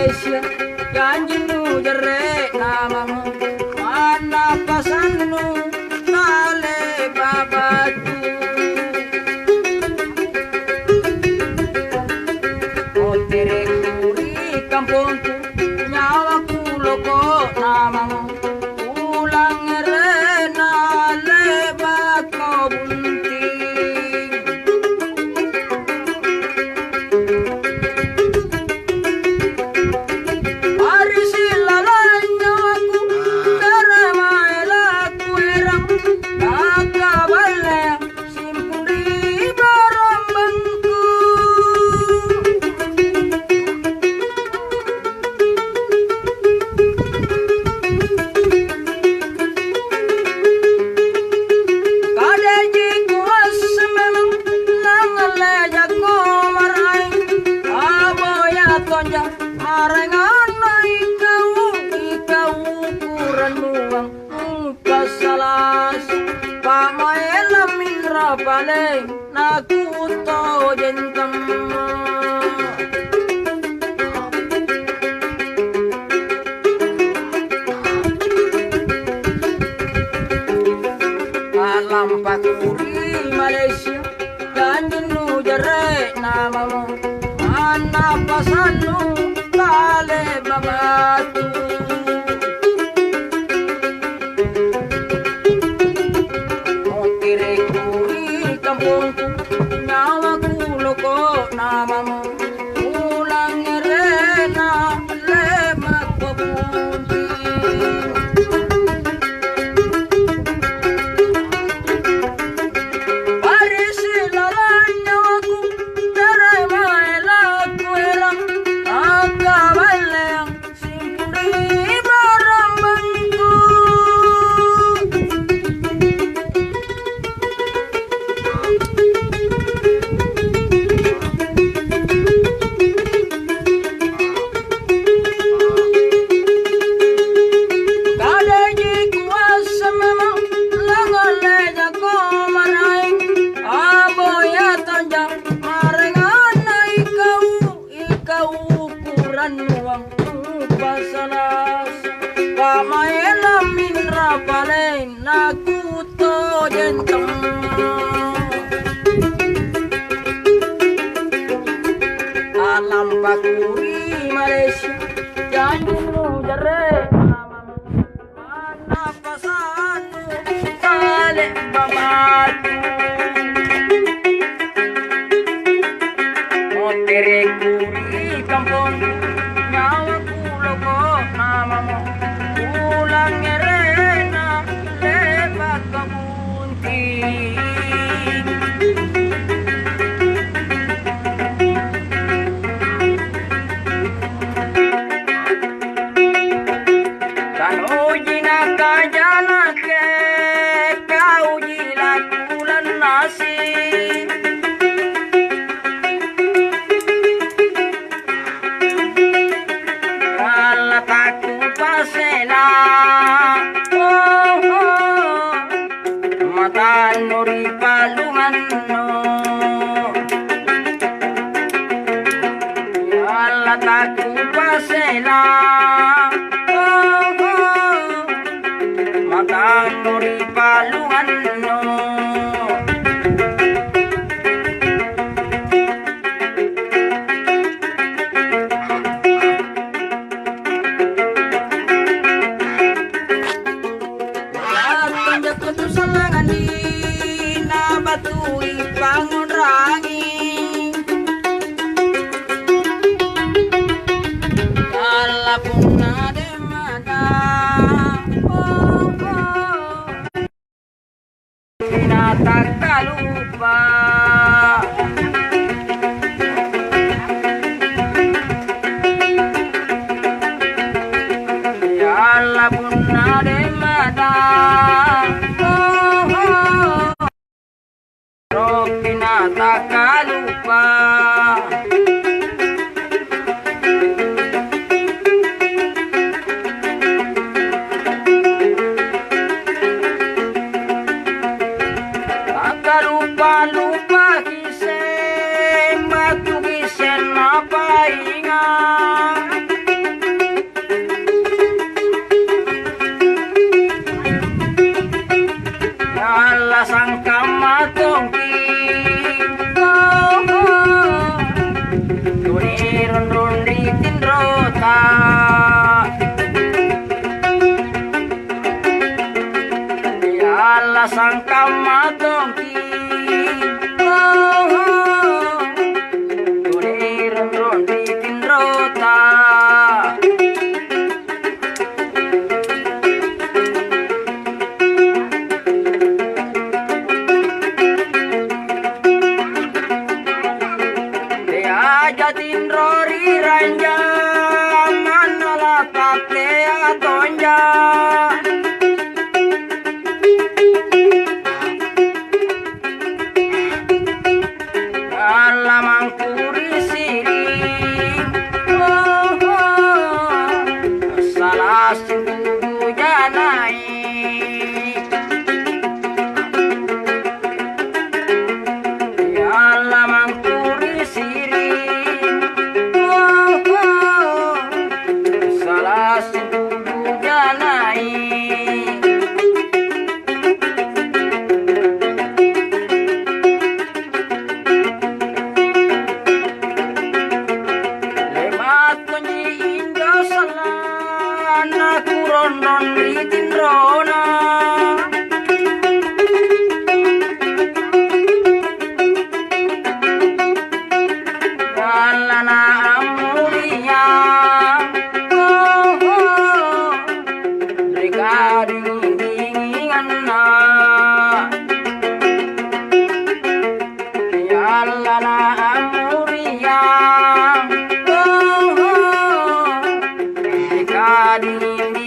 Malaysia janjimu jere namamu mana pasanmu kale babatu oh tere kuri kampungku nyawaku loko namamu ulang rena lebat kau bunting Paleng naku to jentam alam pakuri Malaysia janjimu jere namamu mana pasanmu kale babatu nyawaku loko namamu ulang rena lemat kebunti parisi lalan nyawaku terima elaku erang angka baleng simpuri barang bangku Pamaela minra palen naku to jentong alam bakuri Malaysia janjimu jere namamu mana pasanmu kale babatu oh tere kuri kampung nyawaku loko namamu ulang rena lebat kebunting kan uji nakajana ke kau jilakulan nasi pasela oh mata nuri palungan no Allah taku pasela oh mata nuri palungan no batui bangun rangi kala puna de mada oh binatang kalupa kala puna de mada tak lupa tak lupa kisen batu kisen apa ingat rota. Yalla sangka matongki Duniran rondi tinrota. Jatin rori ranja manala tate atonja alamang puri siri salah sungguh janai alamang puri siri salah sungguh janai. Lemat kunyi indah salana kurondon ritin rona galana amulia Dingana Yallana amuria Dikading